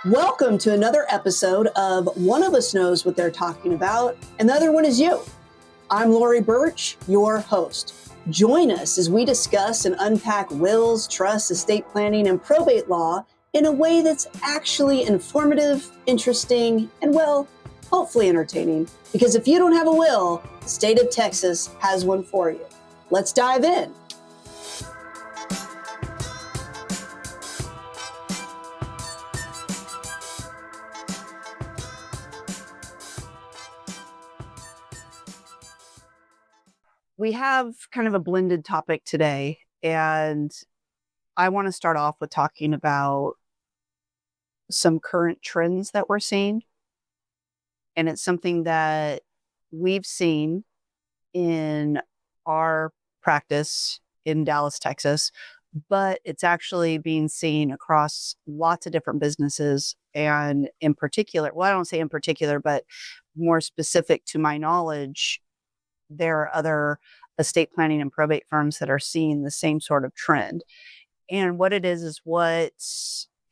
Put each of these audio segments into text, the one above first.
Welcome to another episode of One of Us Knows What They're Talking About, and the other one is you. I'm Lori Burch, your host. Join us as we discuss and unpack wills, trusts, estate planning, and probate law in a way that's actually informative, interesting, and, well, hopefully entertaining. Because if you don't have a will, the state of Texas has one for you. Let's dive in. We have kind of a blended topic today, and I want to start off with talking about some current trends that we're seeing. And it's something that we've seen in our practice in Dallas, Texas, but it's actually being seen across lots of different businesses. And in particular, well, I don't say in particular, but more specific to my knowledge, there are other estate planning and probate firms that are seeing the same sort of trend. And what it is what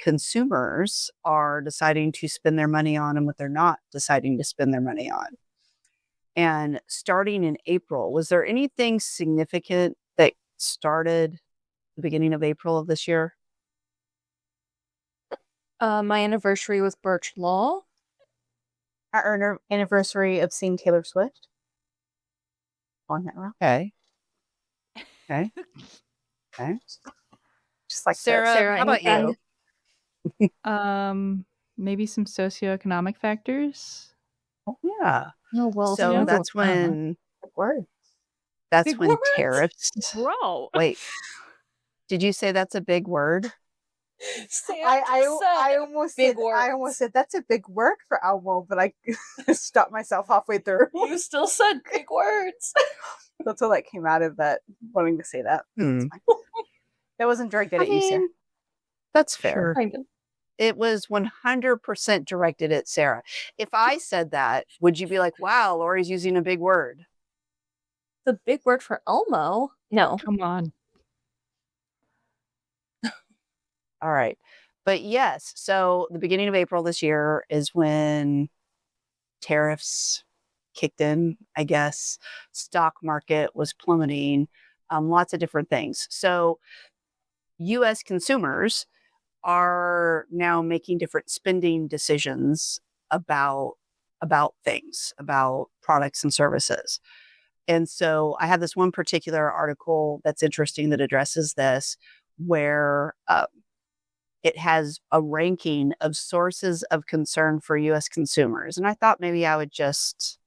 consumers are deciding to spend their money on and what they're not deciding to spend their money on. And starting in April, was there anything significant that started the beginning of April of this year? My anniversary with Burch Law. Our anniversary of seeing Taylor Swift. On that route. Okay. Just like Sarah, how about you? Maybe some socioeconomic factors. Oh, yeah. Oh, well, So that's when Big words? Tariffs. Bro. Wait, did you say that's a big word? I almost said that's a big word for Elmo, but I stopped myself halfway through. You still said big words. That's all that came out of that, wanting to say that. That wasn't directed at you, Sarah. That's fair. Kind of. It was 100% directed at Sarah. If I said that, would you be like, wow, Lori's using a big word? The big word for Elmo? No. Come on. All right. But yes, so the beginning of April this year is when tariffs kicked in, I guess. Stock market was plummeting, lots of different things. So U.S. consumers are now making different spending decisions about things, about products and services. And so I have this one particular article that's interesting that addresses this, where it has a ranking of sources of concern for U.S. consumers. And I thought maybe I would just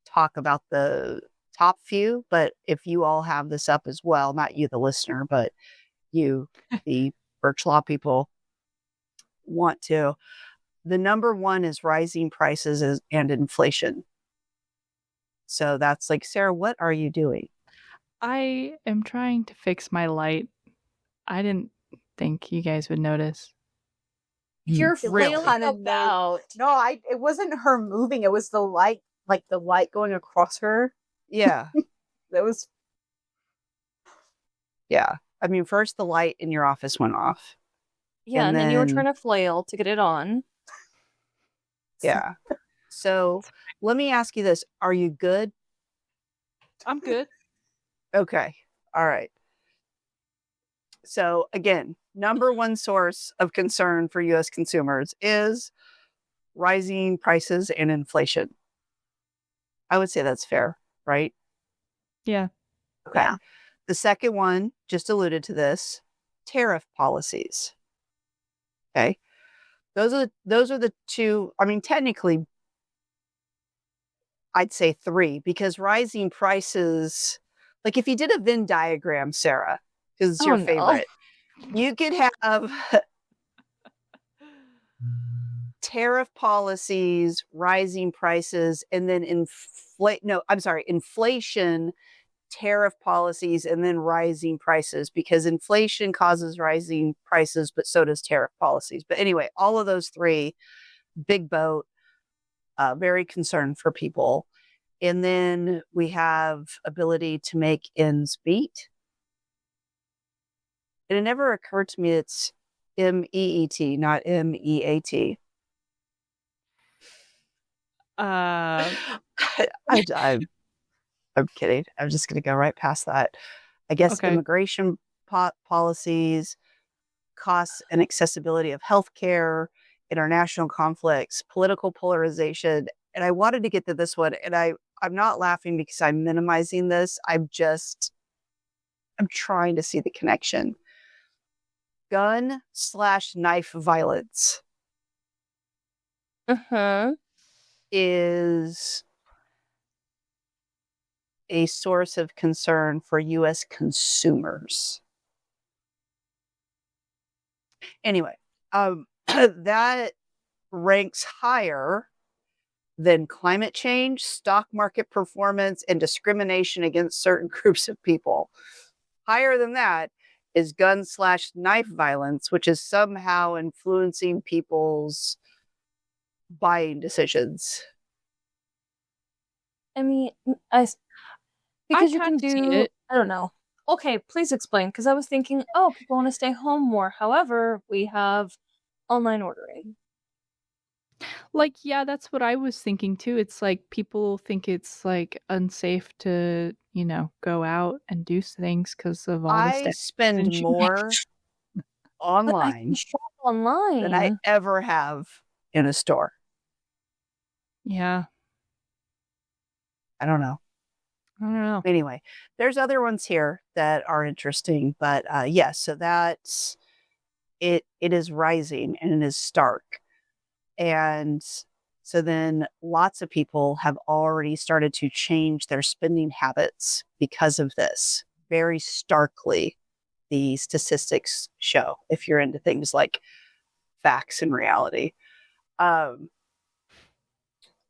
talk about the top few, but if you all have this up as well, not you, the listener, but you, the Burch Law people, want to. The number one is rising prices and inflation. So that's like, Sarah, what are you doing? I am trying to fix my light. I didn't think you guys would notice. You're Really? flailing about. No, it wasn't her moving. It was the light, like the light going across her. Yeah. That was. Yeah. I mean, first the light in your office went off. Yeah, and then you were trying to flail to get it on. Yeah. So let me ask you this. Are you good? I'm good. Okay. All right. So again, number one source of concern for U.S. consumers is rising prices and inflation. I would say that's fair, right? Yeah. Okay. Yeah. The second one, just alluded to this, tariff policies. Okay. Those are the two, I mean, technically, I'd say three, because rising prices, like if you did a Venn diagram, Sarah, because it's your favorite, you could have tariff policies, rising prices, and then inflation, tariff policies, and then rising prices, because inflation causes rising prices, but so does tariff policies. But anyway, all of those three, big boat, very concerned for people. And then we have ability to make ends meet. And it never occurred to me MEET, not MEAT. Uh, I'm kidding. I'm just going to go right past that. I guess Okay. immigration policies, costs and accessibility of healthcare, international conflicts, political polarization. And I wanted to get to this one, and I'm not laughing because I'm minimizing this. I'm trying to see the connection. Gun/knife violence is a source of concern for U.S. consumers. Anyway, that ranks higher than climate change, stock market performance, and discrimination against certain groups of people. Higher than that is gun/knife violence, which is somehow influencing people's buying decisions. I mean, because you can kinda see do, it. I don't know. Okay, please explain, because I was thinking, oh, people want to stay home more. However, we have online ordering. Like, yeah, that's what I was thinking too. It's like people think it's like unsafe to, go out and do things because of all the I stuff. spend more But I online can shop online. than I ever have in a store. Yeah, I don't know. I don't know. Anyway, there's other ones here that are interesting, but yes, so that's it. It is rising and it is stark, and so then lots of people have already started to change their spending habits because of this. Very starkly, the statistics show. If you're into things like facts and reality,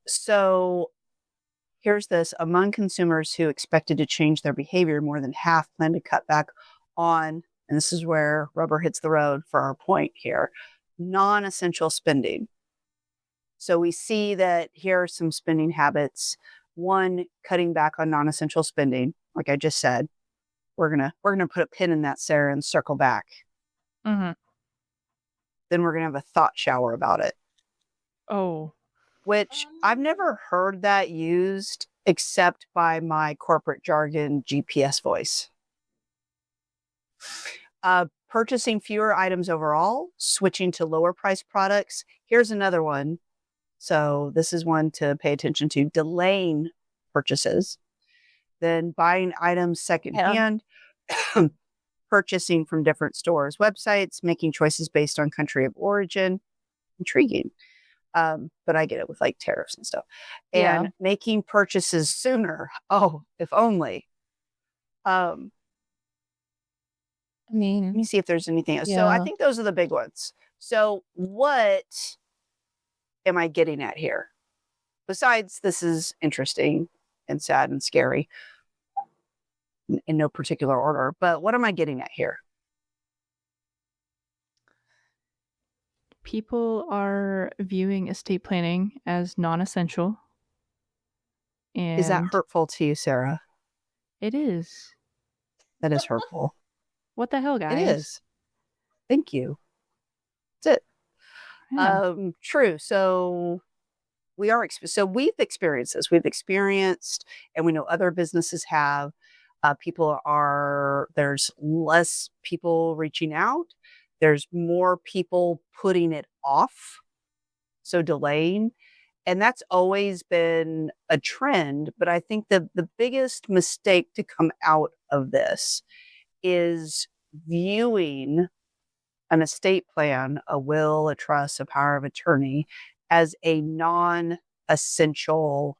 so. Here's this. Among consumers who expected to change their behavior, more than half plan to cut back on, and this is where rubber hits the road for our point here, non-essential spending. So we see that here are some spending habits. One, cutting back on non-essential spending. Like I just said, we're gonna put a pin in that, Sarah, and circle back. Mm-hmm. Then we're gonna have a thought shower about it. Oh. Which I've never heard that used except by my corporate jargon GPS voice. Purchasing fewer items overall, switching to lower priced products. Here's another one. So this is one to pay attention to. Delaying purchases, then buying items secondhand, purchasing from different stores, websites, making choices based on country of origin. Intriguing. But I get it with like tariffs and stuff. And making purchases sooner. Oh, if only. Let me see if there's anything else. So I think those are the big ones. So what am I getting at here? Besides, this is interesting and sad and scary in no particular order. But what am I getting at here? People are viewing estate planning as non-essential. And Is that hurtful to you, Sarah? It is. That is hurtful. What the hell, guys? It is. Thank you. That's it. Yeah. True. So we've experienced this. We've experienced, and we know other businesses have. There's less people reaching out. There's more people putting it off, so delaying. And that's always been a trend. But I think the biggest mistake to come out of this is viewing an estate plan, a will, a trust, a power of attorney as a non-essential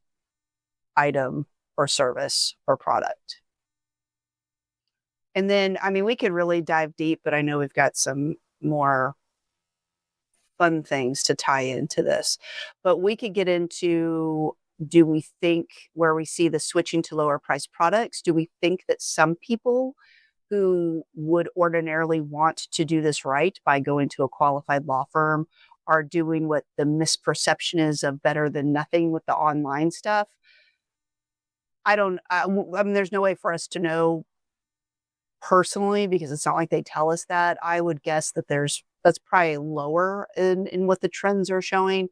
item or service or product. And then, we could really dive deep, but I know we've got some more fun things to tie into this. But we could get into, do we think, where we see the switching to lower priced products, do we think that some people who would ordinarily want to do this right by going to a qualified law firm are doing what the misperception is of better than nothing with the online stuff? There's no way for us to know personally, because it's not like they tell us that, I would guess that that's probably lower in what the trends are showing.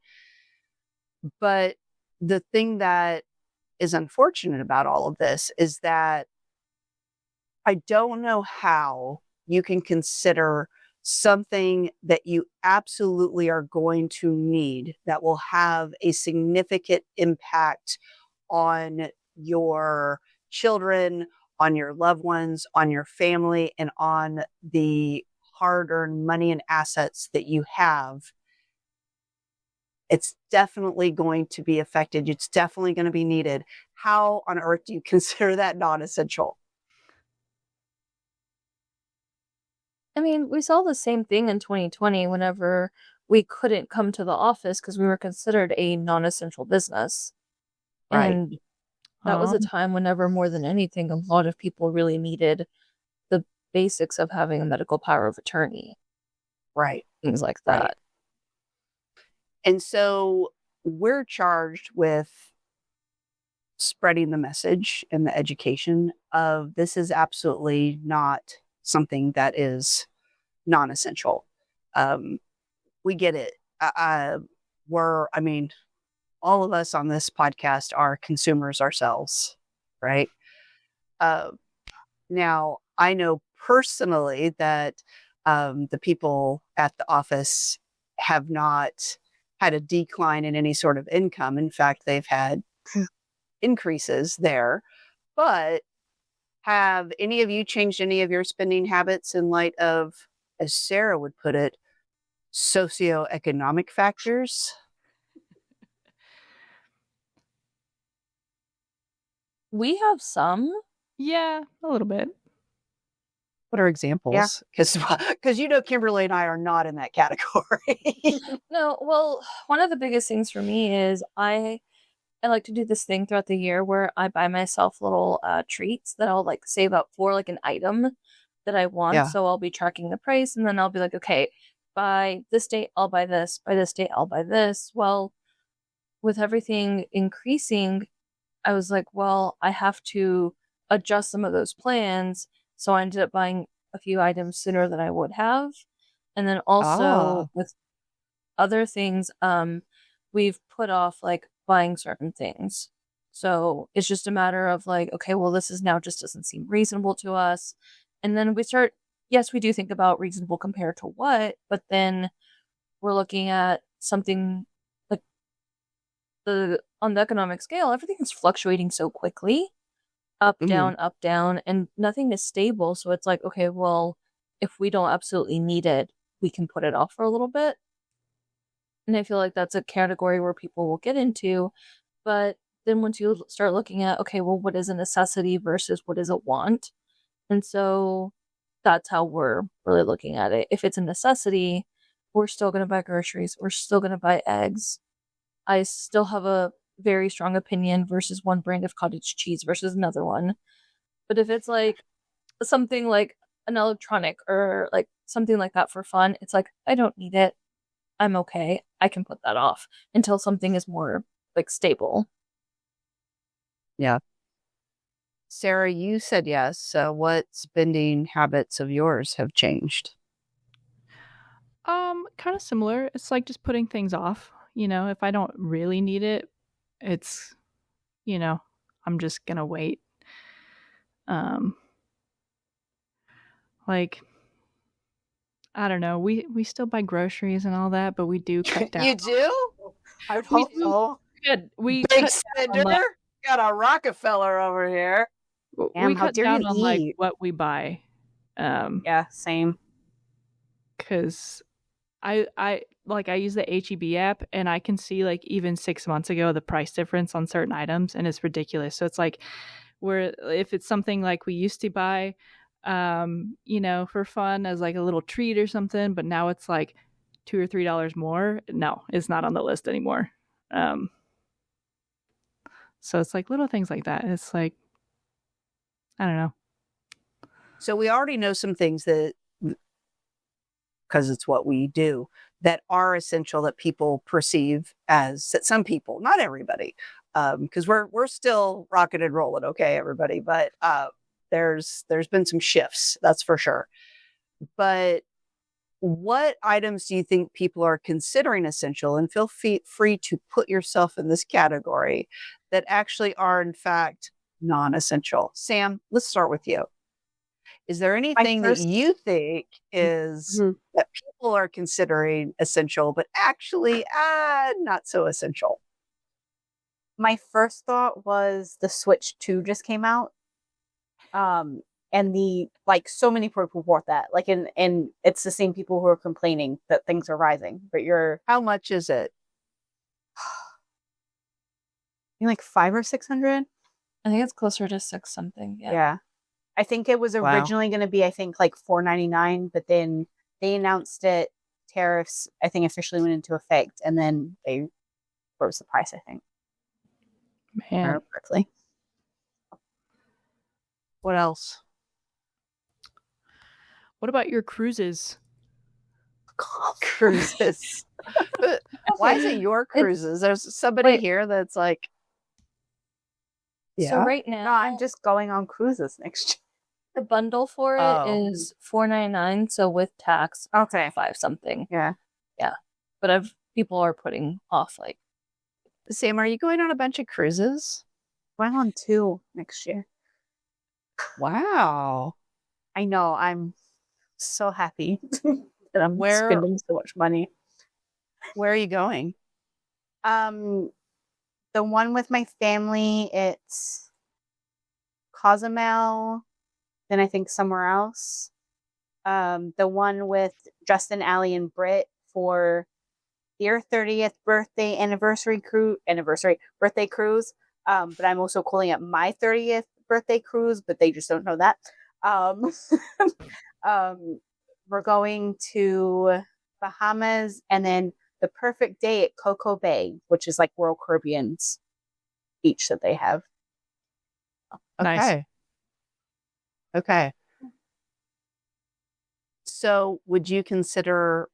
But the thing that is unfortunate about all of this is that I don't know how you can consider something that you absolutely are going to need that will have a significant impact on your children, on your loved ones, on your family, and on the hard-earned money and assets that you have. It's definitely going to be affected. It's definitely going to be needed. How on earth do you consider that non-essential? I mean, we saw the same thing in 2020 whenever we couldn't come to the office because we were considered a non-essential business. Right. And that was a time whenever, more than anything, a lot of people really needed the basics of having a medical power of attorney. Right. Things like that. Right. And so we're charged with spreading the message and the education of this is absolutely not something that is non-essential. We get it. All of us on this podcast are consumers ourselves, right? Now, I know personally that the people at the office have not had a decline in any sort of income. In fact, they've had increases there. But have any of you changed any of your spending habits in light of, as Sarah would put it, socioeconomic factors? We have some. Yeah, a little bit. What are examples? Because Kimberly and I are not in that category. No, well, one of the biggest things for me is I like to do this thing throughout the year where I buy myself little treats that I'll like save up for, like an item that I want. Yeah. So I'll be tracking the price, and then I'll be like, okay, by this date I'll buy this, by this date I'll buy this. Well, with everything increasing, I was like, well, I have to adjust some of those plans. So I ended up buying a few items sooner than I would have. And then also with other things, we've put off like buying certain things. So it's just a matter of like, okay, well, this is now just doesn't seem reasonable to us. And then we start, yes, we do think about reasonable compared to what, but then we're looking at something like on the economic scale, everything is fluctuating so quickly. Up, down, and nothing is stable. So it's like, okay, well, if we don't absolutely need it, we can put it off for a little bit. And I feel like that's a category where people will get into. But then once you start looking at, okay, well, what is a necessity versus what is a want? And so that's how we're really looking at it. If it's a necessity, we're still going to buy groceries. We're still going to buy eggs. I still have a very strong opinion versus one brand of cottage cheese versus another one. But if it's like something like an electronic or like something like that for fun, it's like, I don't need it. I'm okay. I can put that off until something is more like stable. Yeah. Sarah, you said yes. So what spending habits of yours have changed? Kind of similar. It's like just putting things off. If I don't really need it, it's, I'm just gonna wait. Like, I don't know. We still buy groceries and all that, but we do cut down. You do? I would hope so. We big spender. Got a Rockefeller over here. We cut down on like what we buy. Yeah, same. Because I use the HEB app, and I can see like even 6 months ago the price difference on certain items, and it's ridiculous. So it's like if it's something like we used to buy, for fun as like a little treat or something, but now it's like $2 or $3 more. No, it's not on the list anymore. So it's like little things like that. It's like, I don't know. So we already know some things that, because it's what we do, that are essential that people perceive as, that some people, not everybody, because we're still rocking and rolling, okay, everybody, but There's been some shifts, that's for sure. But what items do you think people are considering essential? And feel free to put yourself in this category that actually are, in fact, non-essential. Sam, let's start with you. Is there anything that you think is that people are considering essential, but actually not so essential? My first thought was the Switch 2 just came out. And so many people bought that. And it's the same people who are complaining that things are rising. But how much is it? Like 500 or 600? I think it's closer to 6 something. Yeah. I think it was originally going to be, like $499, but then they announced it. Tariffs, I think, officially went into effect, and then they rose the price, I think. Man. Correctly. What else? What about your cruises? Cruises. Why is it your cruises? There's somebody here that's like, yeah. So right now, no, I'm just going on cruises next year. The bundle for it is $499, so with tax, okay, 5 something. Yeah. But people are putting off like. Sam, are you going on a bunch of cruises? Going on 2 next year. Wow. I know. I'm so happy that I'm spending so much money. Where are you going? The one with my family, it's Cozumel, then I think somewhere else. The one with Justin, Allie, and Britt for their 30th birthday birthday cruise. But I'm also calling it my 30th birthday cruise, but they just don't know that. We're going to Bahamas, and then the perfect day at Coco Bay, which is like Royal Caribbean's beach that they have. Nice. Okay. So would you consider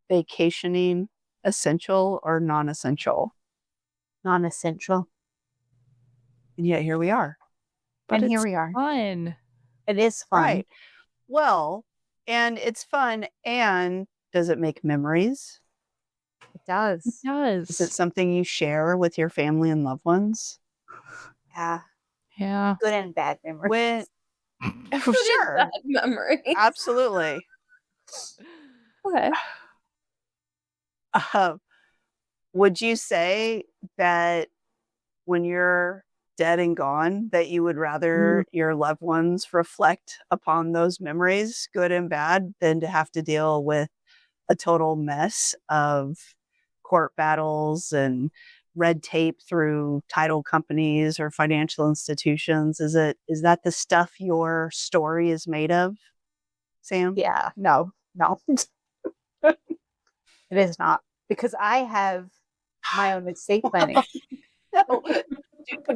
vacationing essential or non-essential? Non-essential. And yet here we are. But and here we are. Fun. It is fun. Right. Well, and it's fun. And does it make memories? It does. It does. Is it something you share with your family and loved ones? Yeah. Yeah. Good and bad memories. For sure. Bad memories. Absolutely. Okay. Would you say that when you're dead and gone, that you would rather your loved ones reflect upon those memories, good and bad, than to have to deal with a total mess of court battles and red tape through title companies or financial institutions? Is that the stuff your story is made of, Sam? Yeah. No. It is not, because I have my own estate planning. No.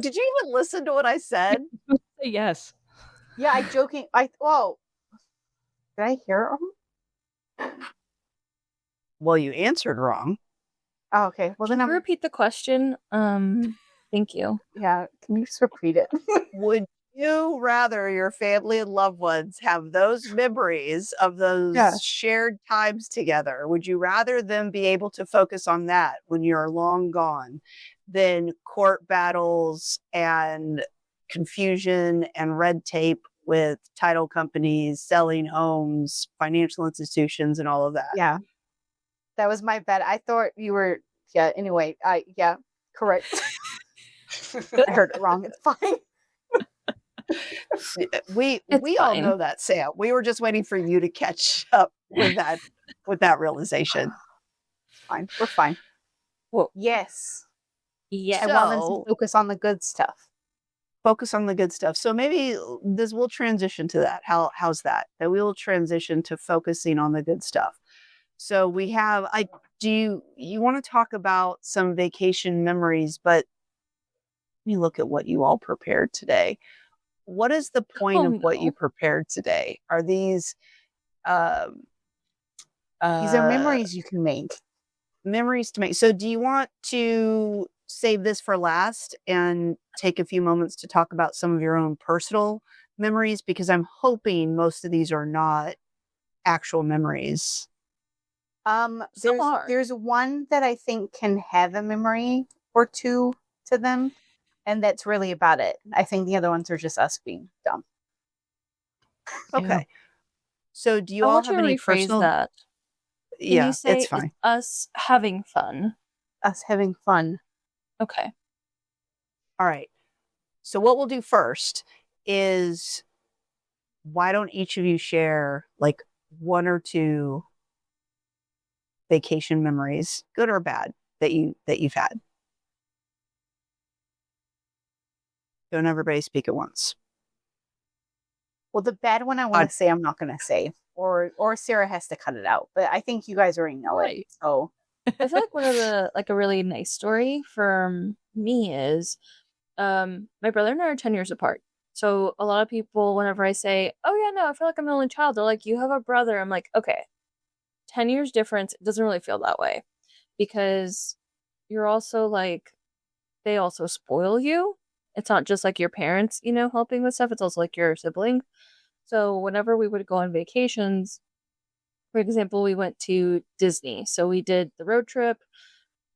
Did you even listen to what I said? Yes. Yeah, I joking. Did I hear it wrong? Well, you answered wrong. Oh, okay. Well, then Can you repeat the question? Thank you. Yeah, can you just repeat it? Would you rather your family and loved ones have those memories of those shared times together? Would you rather them be able to focus on that when you're long gone than court battles and confusion and red tape with title companies, selling homes, financial institutions, and all of that? Yeah. That was my bad. I thought you were, anyway, correct. I heard it wrong. It's fine. We all know that, Sam. We were just waiting for you to catch up with that realization. Fine. We're fine. Well, yes. Yeah. I want them to focus on the good stuff. Focus on the good stuff. So maybe we'll transition to that. How's that? That we will transition to focusing on the good stuff. So we have, you want to talk about some vacation memories, but let me look at what you all prepared today. What is the point of what you prepared today? Are these are memories you can make. Memories to make. So do you want to save this for last and take a few moments to talk about some of your own personal memories? Because I'm hoping most of these are not actual memories. There's one that I think can have a memory or two to them, and that's really about it. I think the other ones are just us being dumb. Okay. Yeah. So do you I all want have you to any rephrase personal? that. Can Yeah, you say it's fine. us having fun? Us having fun. Okay. All right. So what we'll do first is, why don't each of you share like one or two vacation memories, good or bad, that you've had? Don't everybody speak at once. Well, the bad one I want to say, I'm not going to say, or Sarah has to cut it out. But I think you guys already know it. So I feel like one of the a really nice story for me is my brother and I are 10 years apart. So a lot of people, whenever I say, oh yeah, no, I feel like I'm the only child, they're like, you have a brother. I'm like, okay, 10 years difference, it doesn't really feel that way, because you're also like, they also spoil you. It's not just like your parents, helping with stuff. It's also like your sibling. So whenever we would go on vacations, for example, we went to Disney. So we did the road trip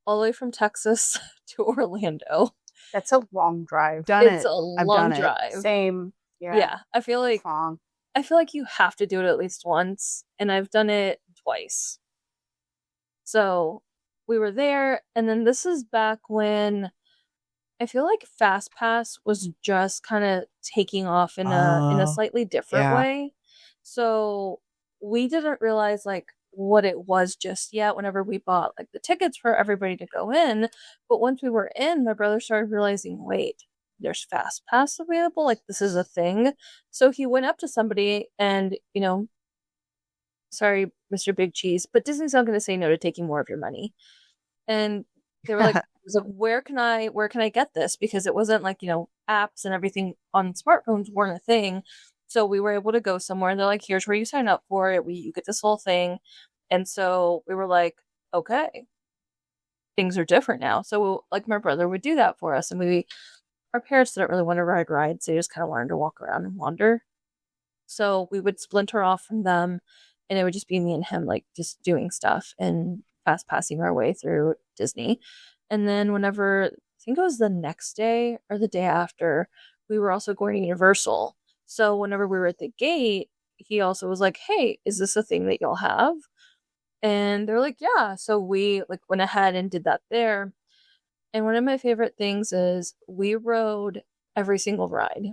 all the way from Texas to Orlando. that's a long drive. It's a long drive. Same. Yeah. I feel like you have to do it at least once, and I've done it twice. So we were there, and then this is back when I feel like Fast Pass was just kind of taking off in a slightly different way. So we didn't realize like what it was just yet whenever we bought like the tickets for everybody to go in. But once we were in, my brother started realizing, wait, there's Fast Pass available. Like, this is a thing. So he went up to somebody and, sorry, Mr. Big Cheese, but Disney's not going to say no to taking more of your money. And they were like, where can I get this? Because it wasn't like, apps and everything on smartphones weren't a thing. So we were able to go somewhere, and they're like, here's where you sign up for it. You get this whole thing. And so we were like, okay, things are different now. So like my brother would do that for us. And our parents didn't really want to ride rides. They just kind of wanted to walk around and wander. So we would splinter off from them, and it would just be me and him, like just doing stuff and fast passing our way through Disney. And then whenever, I think it was the next day or the day after, we were also going to Universal. So whenever we were at the gate, he also was like, hey, is this a thing that you'll have? And they're like, yeah. So we like went ahead and did that there. And one of my favorite things is we rode every single ride,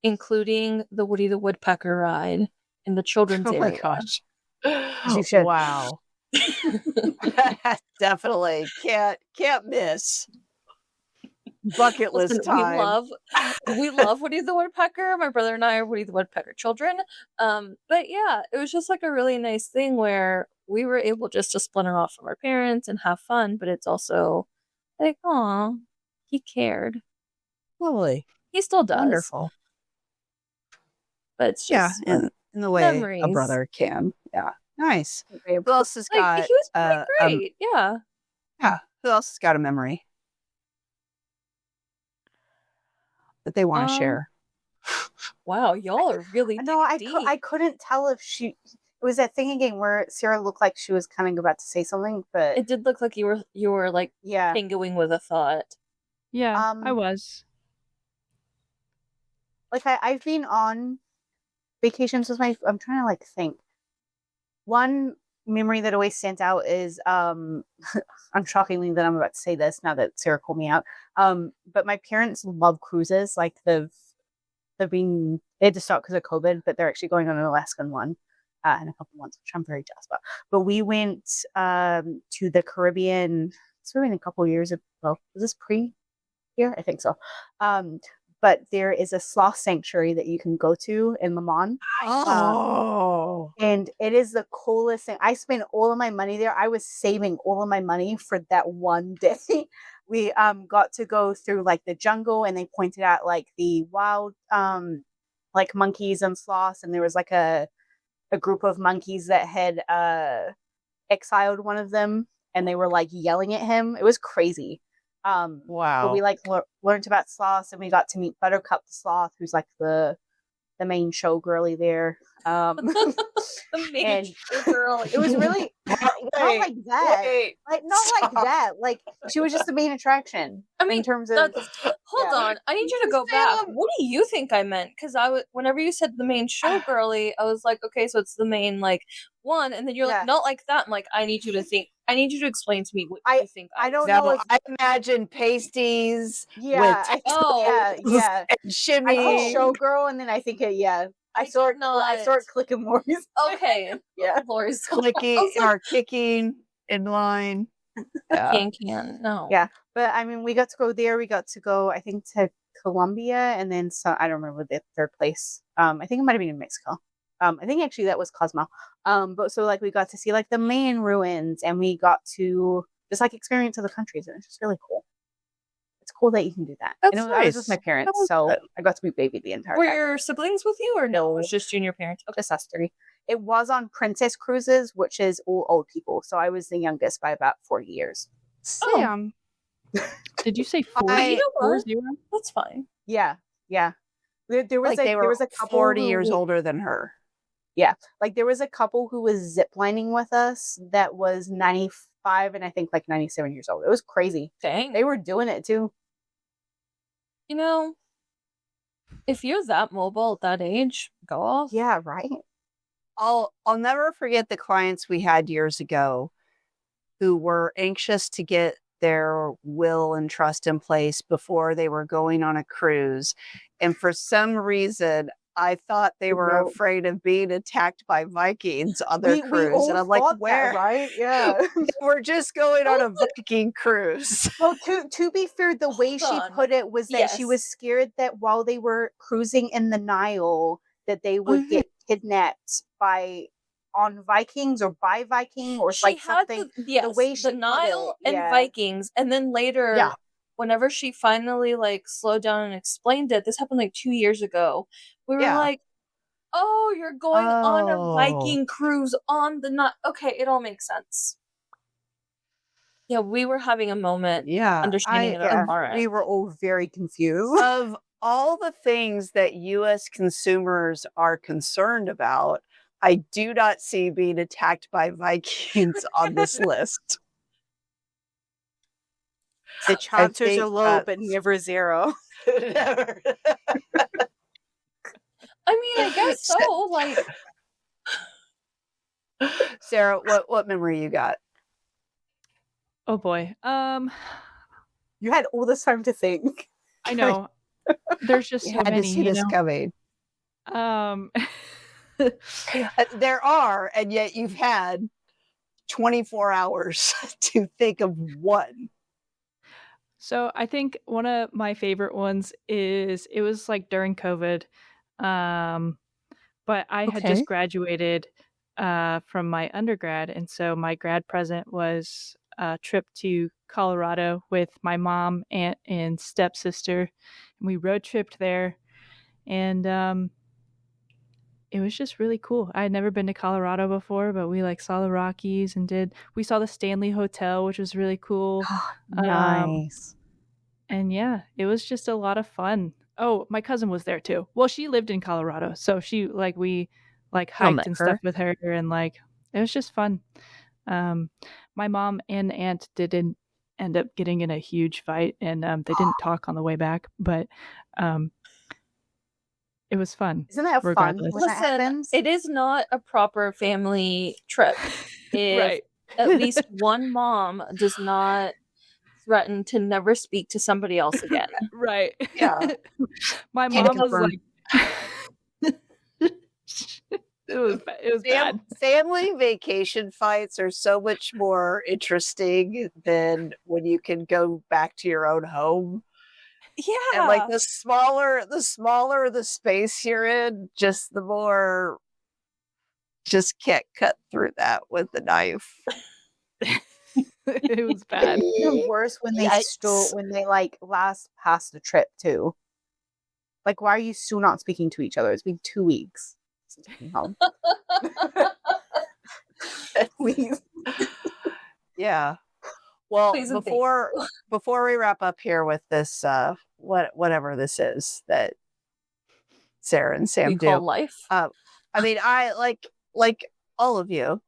including the Woody the Woodpecker ride in the children's area. Oh my gosh. You should. Wow. Definitely can't miss. Bucket list time. We love Woody the Woodpecker. My brother and I are Woody the Woodpecker children. But yeah, it was just like a really nice thing where we were able just to splinter off from our parents and have fun, but it's also like, aw, he cared. Lovely. He still does. Wonderful. But it's just in the way memories. A brother can. Yeah. Nice. Who else has got? He was pretty great. Yeah. Yeah. Who else has got a memory that they want to share? Wow, y'all are really no. I couldn't tell if it was that thing again where Sarah looked like she was kind of about to say something, but it did look like you were like pingoing with a thought. Yeah, I was. Like I've been on vacations with I'm trying to like think. One memory that always stands out is unshockingly that I'm about to say this now that Sarah called me out. But my parents love cruises. Like they had to stop because of COVID, but they're actually going on an Alaskan one in a couple months, which I'm very jealous about. But we went to the Caribbean. It's been a couple of years ago. Was this pre-year? I think so. But there is a sloth sanctuary that you can go to in Lemon. And it is the coolest thing. I spent all of my money there. I was saving all of my money for that one day. We got to go through like the jungle, and they pointed out like the wild like monkeys and sloths, and there was like a group of monkeys that had exiled one of them, and they were like yelling at him. It was crazy. Wow. But we like learned about sloths, and we got to meet Buttercup the sloth, who's like the the main show girly there. The main And girl. it was really not like that. Like not like that. Like she was just the main attraction. I mean, in terms of hold on. I need you to go back. What do you think I meant? Because whenever you said the main show girly, I was like, okay, so it's the main like one, and then you're like, not like that. I'm like, I need you to explain to me what you think. I don't know. If, I imagine pasties. Yeah. With and shimmy. I think showgirl, and then I think I start clicking more. Okay. Yeah. Lori's clicking or kicking in line. Can no. Yeah, but I mean, we got to go there. We got to go, I think, to Colombia, and then I don't remember the third place. I think it might have been in Mexico. I think actually that was Cosmo. But so like we got to see like the Mayan ruins, and we got to just like experience other countries, and it's just really cool. It's cool that you can do that. That's nice. Nice. I was with my parents, so I got to be baby the entire time. Were your siblings with you, or no? It was just you and your parents? Okay. Just us three. It was on Princess Cruises, which is all old people. So I was the youngest by about 40 years. Sam. Did you say 40? That's fine. Yeah. There was they were a couple 40 years older than her. Yeah. Like there was a couple who was ziplining with us that was 95 and I think like 97 years old. It was crazy. Dang. They were doing it too. You know, if you're that mobile at that age, go off. Yeah, right. I'll never forget the clients we had years ago who were anxious to get their will and trust in place before they were going on a cruise. And for some reason, I thought they were afraid of being attacked by Vikings on their cruise. And I'm like, where? That, right? Yeah. We're just going on a Viking cruise. Well, to be fair, the way she put it was that she was scared that while they were cruising in the Nile, that they would get kidnapped on Vikings or by Viking or like something. The way she the Nile and Vikings, and then later, whenever she finally like slowed down and explained it, this happened like 2 years ago. We were like, "Oh, you're going on a Viking cruise on the Nile." Okay, it all makes sense. Yeah, we were having a moment. Yeah, understanding it. All right. We were all very confused. Of all the things that U.S. consumers are concerned about, I do not see being attacked by Vikings on this list. The chances are low, but never zero. Never. I mean, I guess so. Like, Sarah, what memory you got? Oh boy. You had all this time to think. I know. There's just so many. To see this coming. There are, and yet you've had 24 hours to think of one. So I think one of my favorite ones is, it was like during COVID, but I had just graduated from my undergrad, and so my grad present was a trip to Colorado with my mom, aunt, and stepsister, and we road tripped there, and it was just really cool. I had never been to Colorado before, but we like saw the Rockies and we saw the Stanley Hotel, which was really cool. Nice. And yeah, it was just a lot of fun. Oh, my cousin was there too. Well, she lived in Colorado, so we hiked and stuff with her, and like it was just fun. My mom and aunt didn't end up getting in a huge fight, and they didn't talk on the way back, but it was fun. Isn't that regardless. fun? Listen, it is not a proper family trip if right. at least one mom does not threaten to never speak to somebody else again. Right. Yeah. My mom was like, it was bad. Family vacation fights are so much more interesting than when you can go back to your own home. Yeah. And like the smaller the space you're in, just the more just can't cut through that with the knife. It was bad. Even worse when they like last past the trip too. Like, why are you still not speaking to each other? It's been 2 weeks since coming home. Please. Yeah. Well, before we wrap up here with this, whatever this is that Sarah and Sam We call do. life. I mean, I like all of you.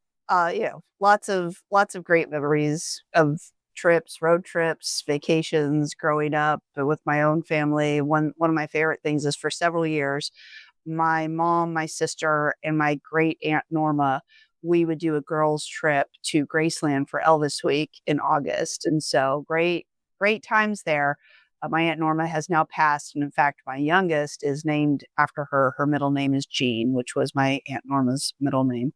Lots of great memories of trips, road trips, vacations, growing up with my own family. One of my favorite things is for several years, my mom, my sister, and my great aunt Norma, we would do a girls' trip to Graceland for Elvis Week in August, and so great times there. My Aunt Norma has now passed, and in fact, my youngest is named after her. Her middle name is Jean, which was my Aunt Norma's middle name.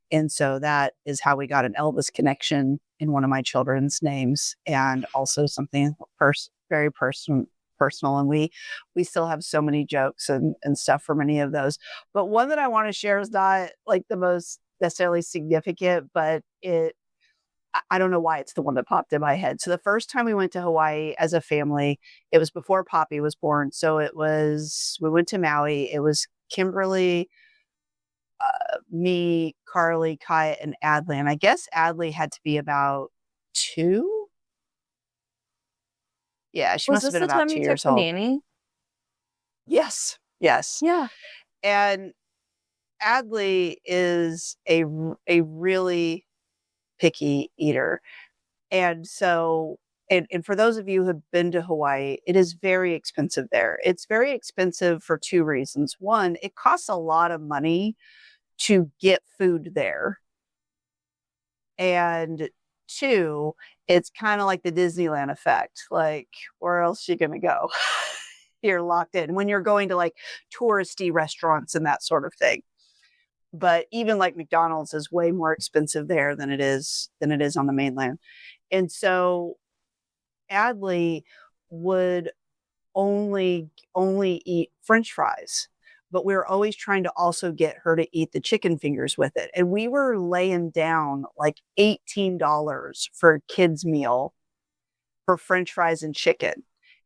And so that is how we got an Elvis connection in one of my children's names, and also something very personal. And we still have so many jokes and stuff for many of those. But one that I want to share is not like the most necessarily significant, but I don't know why it's the one that popped in my head. So the first time we went to Hawaii as a family, it was before Poppy was born. So we went to Maui. It was Kimberly, me, Carly, Kai, and Adley. And I guess Adley had to be about 2. Yeah, she must have been about 2 years old. Nanny? Yes. Yeah. And Adley is a really picky eater. And so, and for those of you who have been to Hawaii, it is very expensive there. It's very expensive for 2 reasons. One, it costs a lot of money to get food there. And 2, it's kind of like the Disneyland effect. Like, where else are you going to go? You're locked in when you're going to like touristy restaurants and that sort of thing. But even like McDonald's is way more expensive there than it is on the mainland. And so Adley would only eat French fries, but we were always trying to also get her to eat the chicken fingers with it. And we were laying down like $18 for a kid's meal for French fries and chicken.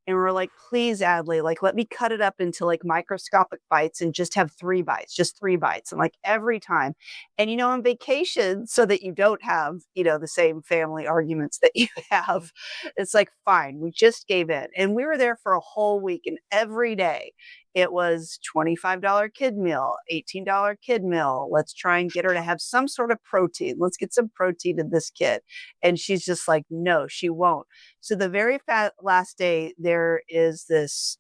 And we're like, please, Adley, like, let me cut it up into like microscopic bites and just have 3 bites, just 3 bites. And like every time, and, on vacation, so that you don't have, the same family arguments that you have, it's like, fine, we just gave in. And we were there for a whole week, and every day it was $25 kid meal, $18 kid meal. Let's try and get her to have some sort of protein. Let's get some protein in this kid. And she's just like, no, she won't. So the very last day, there is this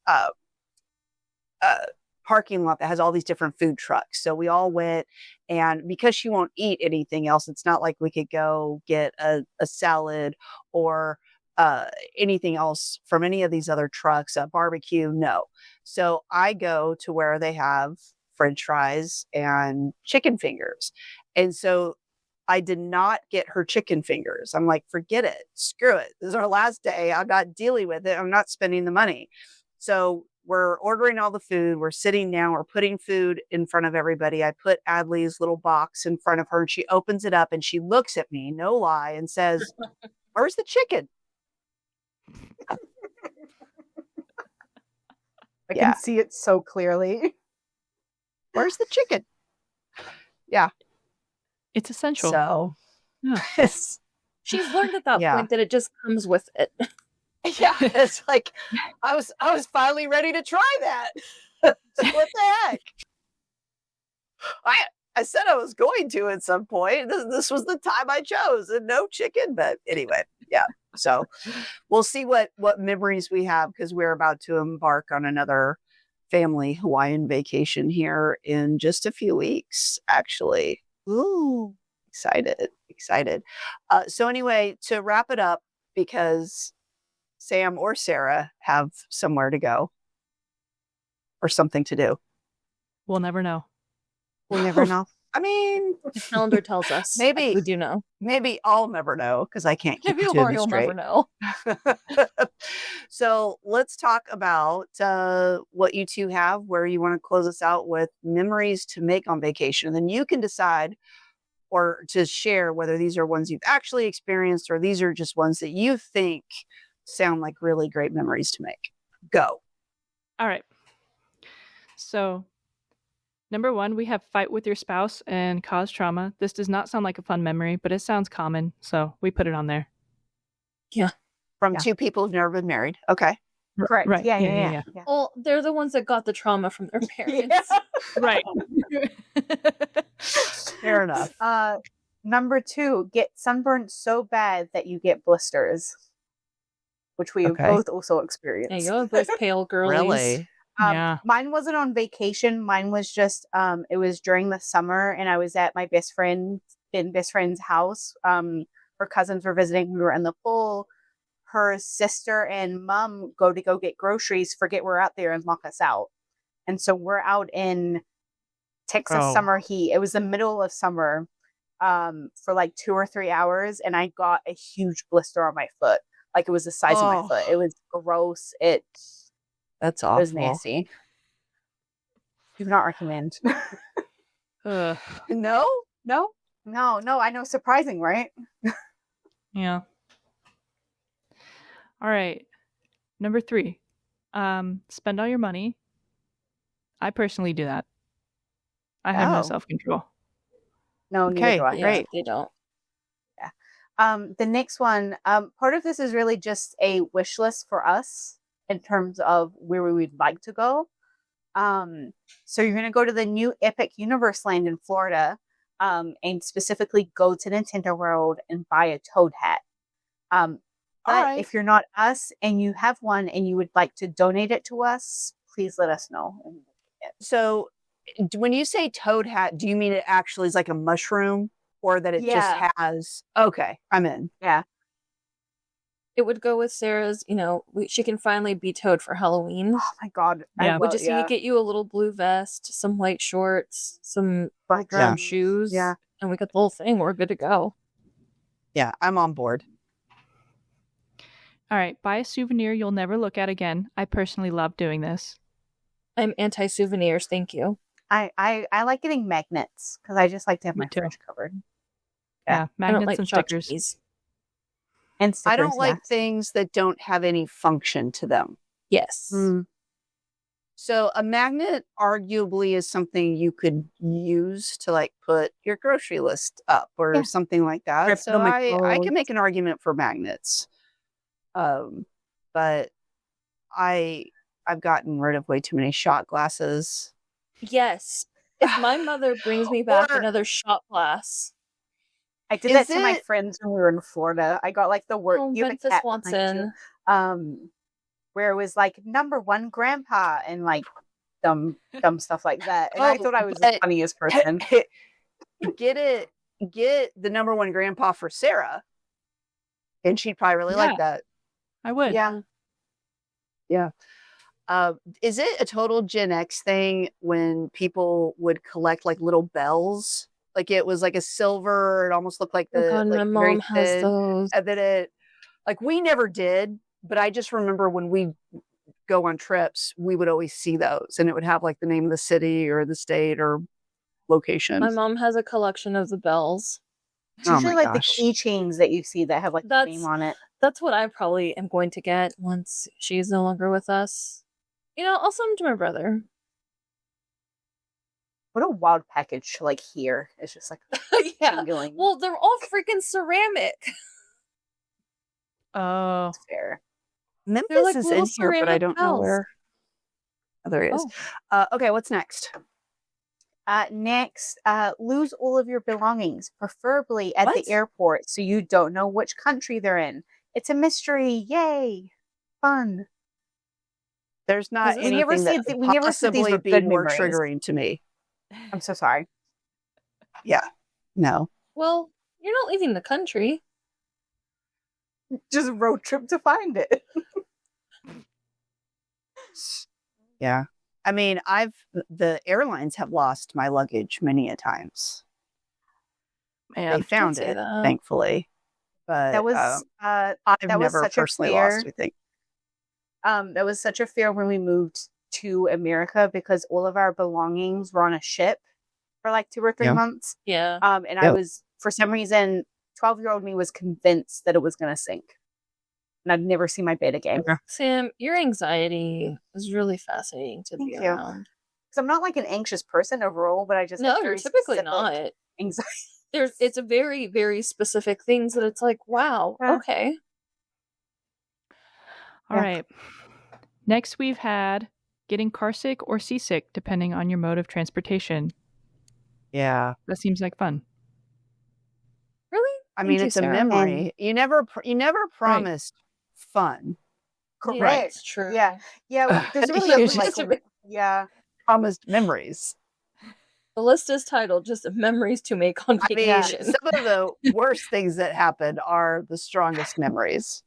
parking lot that has all these different food trucks. So we all went, and because she won't eat anything else, it's not like we could go get a salad or anything else from any of these other trucks, a barbecue, no. So I go to where they have French fries and chicken fingers. And so I did not get her chicken fingers. I'm like, forget it. Screw it. This is our last day. I'm not dealing with it. I'm not spending the money. So we're ordering all the food. We're sitting down. We're putting food in front of everybody. I put Adley's little box in front of her, and she opens it up and she looks at me, no lie, and says, where's the chicken? I can see it so clearly. Where's the chicken? Yeah. It's essential. So yeah. She's learned at that point that it just comes with it. Yeah. It's like, I was finally ready to try that. What the heck? I said I was going to at some point. This was the time I chose, and no chicken. But anyway, yeah. So we'll see what memories we have, because we're about to embark on another family Hawaiian vacation here in just a few weeks, actually. Ooh, excited. So anyway, to wrap it up, because Sam or Sarah have somewhere to go or something to do. We'll never know. We'll never know. I mean, the calendar tells us. Maybe we do know. Maybe I'll never know, because I can't keep Maybe the two of you you'll straight. never know. So let's talk about what you two have, where you want to close us out with memories to make on vacation. And then you can decide or to share whether these are ones you've actually experienced or these are just ones that you think sound like really great memories to make. Go. All right. So number 1, we have fight with your spouse and cause trauma. This does not sound like a fun memory, but it sounds common, so we put it on there. Yeah. From 2 people who've never been married. Okay. Correct. Right. Yeah. Well, they're the ones that got the trauma from their parents. Right. Fair enough. Number 2, get sunburned so bad that you get blisters, which we have Okay. both also Yeah, experienced. you're both pale girlies. Really? Yeah. Mine wasn't on vacation. Mine was just it was during the summer, and I was at my best friend's house. Her cousins were visiting. We were in the pool. Her sister and mom go get groceries, forget we're out there, and lock us out. And so we're out in Texas summer heat. It was the middle of summer for like 2 or 3 hours, and I got a huge blister on my foot. Like it was the size of my foot. It was gross. That's awful. It was nasty. Do not recommend. No? No, I know. Surprising, right? Yeah. All right. Number 3. Spend all your money. I personally do that. I have no self-control. No, neither do I. Yeah, Great. they don't. The next one, part of this is really just a wish list for us in terms of where we would like to go. So you're going to go to the new Epic Universe Land in Florida, and specifically go to Nintendo World and buy a Toad hat. But if you're not us and you have one and you would like to donate it to us, please let us know. So when you say Toad hat, do you mean it actually is like a mushroom, or that it just has... Okay, I'm in. Yeah. It would go with Sarah's, she can finally be Toad for Halloween. Oh my God. Yeah. We just need to get you a little blue vest, some white shorts, some drum shoes. Yeah. And we got the whole thing. We're good to go. Yeah, I'm on board. All right. Buy a souvenir you'll never look at again. I personally love doing this. I'm anti-souvenirs. Thank you. I like getting magnets because I just like to have Me my too. fridge covered. Yeah. I don't Magnets like and tchotchkes. stickers. And stickers, I don't like things that don't have any function to them. Yes. So a magnet arguably is something you could use to like put your grocery list up or something like that. Or So put 'em in I clothes. can make an argument for magnets. But I've gotten rid of way too many shot glasses. Yes. If my mother brings me back Or- another shot glass. I did Is that to my it- friends when we were in Florida. I got like the word you have a Memphis cat wants behind in. you, where it was like #1 grandpa and like dumb stuff like that. And I thought I was the funniest person. Get the #1 grandpa for Sarah, and she'd probably really like that. I would. Yeah. Is it a total Gen X thing when people would collect like little bells? Like it was like a silver, it almost looked like Oh the God, like my very mom has thin, those. and then it like we never did, but I just remember when we go on trips, we would always see those, and it would have like the name of the city or the state or location. My mom has a collection of the bells. It's Oh usually my like gosh. the keychains that you see that have like the name on it. That's what I probably am going to get once she's no longer with us. I'll send them to my brother. What a wild package to like hear. It's just like Yeah. jingling. Well, they're all freaking ceramic. Oh. It's fair. Memphis like is little in here, but I ceramic don't know bells. where. Oh, there it is. Okay, what's next? Next, lose all of your belongings, preferably at What? the airport, so you don't know which country they're in. It's a mystery. Yay. Fun. There's not We never anything said that we could never said these possibly were be good more memories. triggering to me. I'm so sorry. Yeah. No. Well, you're not leaving the country. Just road trip to find it. Yeah. I mean, the airlines have lost my luggage many a times. Man. They found say it, that. thankfully. But That was I've that was never such a personally fear. lost anything. That was such a fear when we moved to America because all of our belongings were on a ship for like 2 or 3 months. Yeah. And I was, for some reason, 12-year-old me was convinced that it was going to sink. And I'd never see my bed again. Because Sam, your anxiety is really fascinating to be Thank you. around. I'm not like an anxious person overall, but I just have No, you're very typically specific not. anxiety. It's a very, very specific things that it's like, wow, Yeah. okay. All Yeah. right. Next, we've had getting carsick or seasick, depending on your mode of transportation. Yeah. That seems like fun. Really? I mean, Thank you, it's a Sarah. memory. You never promised fun. Correct. It's true. Yeah. Yeah. There's really You like, just yeah. promised memories. The list is titled just memories to make on I mean, vacation. some of the worst things that happened are the strongest memories.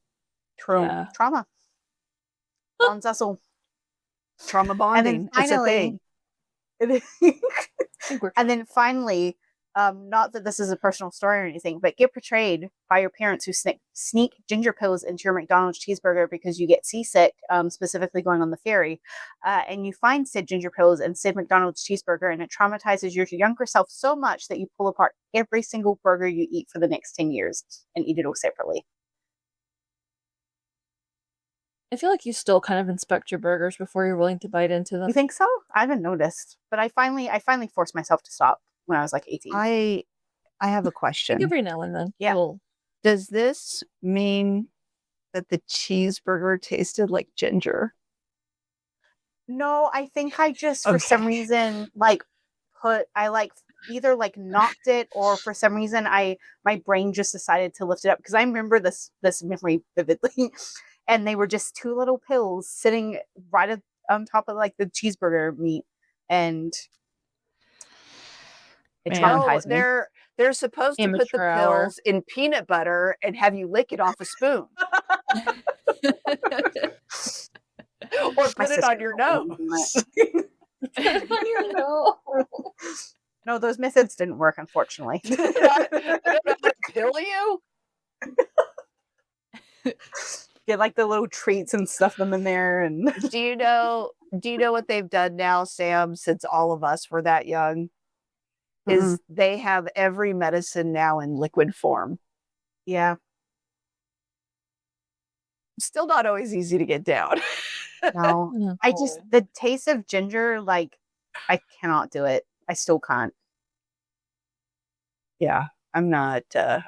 True. Yeah. Trauma. Bonds us all. Trauma And bonding. then It's a thing. And then finally, not that this is a personal story or anything, but get portrayed by your parents who sneak ginger pills into your McDonald's cheeseburger because you get seasick, specifically going on the ferry, and you find said ginger pills and said McDonald's cheeseburger, and it traumatizes your younger self so much that you pull apart every single burger you eat for the next 10 years and eat it all separately. I feel like you still kind of inspect your burgers before you're willing to bite into them. You think so? I haven't noticed, but I finally forced myself to stop when I was like 18. I have a question. Every now and then. Yeah. Cool. Does this mean that the cheeseburger tasted like ginger? No, I think I just for some reason either knocked it, or for some reason my brain just decided to lift it up, because I remember this memory vividly. And they were just two little pills sitting right on top of like the cheeseburger meat, and it traumatized me. They're supposed to put the pills in peanut butter and have you lick it off a spoon. Or put it on your nose. No, those methods didn't work, unfortunately. I don't know how to kill you. Get like the little treats and stuff them in there. And do you know what they've done now, Sam, since all of us were that young? Is they have every medicine now in liquid form. Yeah. Still not always easy to get down. No. The taste of ginger, like, I cannot do it. I still can't. Yeah. I'm not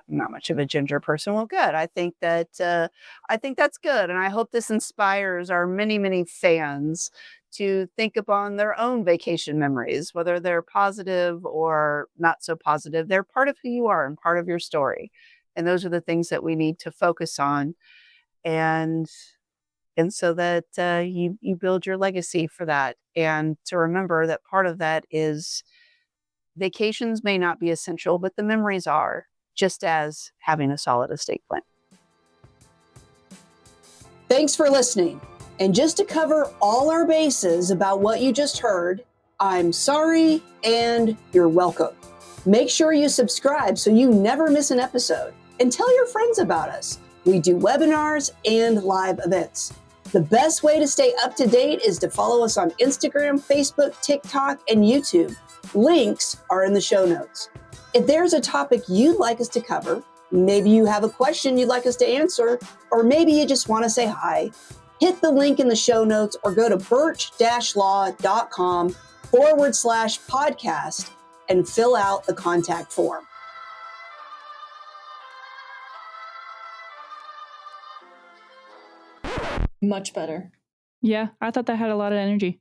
much of a ginger person. Well, good. I think that's good. And I hope this inspires our many, many fans to think upon their own vacation memories, whether they're positive or not so positive. They're part of who you are and part of your story. And those are the things that we need to focus on. And so that you build your legacy for that. And to remember that part of that is vacations may not be essential, but the memories are, just as having a solid estate plan. Thanks for listening. And just to cover all our bases about what you just heard, I'm sorry and you're welcome. Make sure you subscribe so you never miss an episode. And tell your friends about us. We do webinars and live events. The best way to stay up to date is to follow us on Instagram, Facebook, TikTok, and YouTube. Links are in the show notes. If there's a topic you'd like us to cover, maybe you have a question you'd like us to answer, or maybe you just want to say hi, hit the link in the show notes or go to burch-law.com/podcast and fill out the contact form. Much better. Yeah, I thought that had a lot of energy.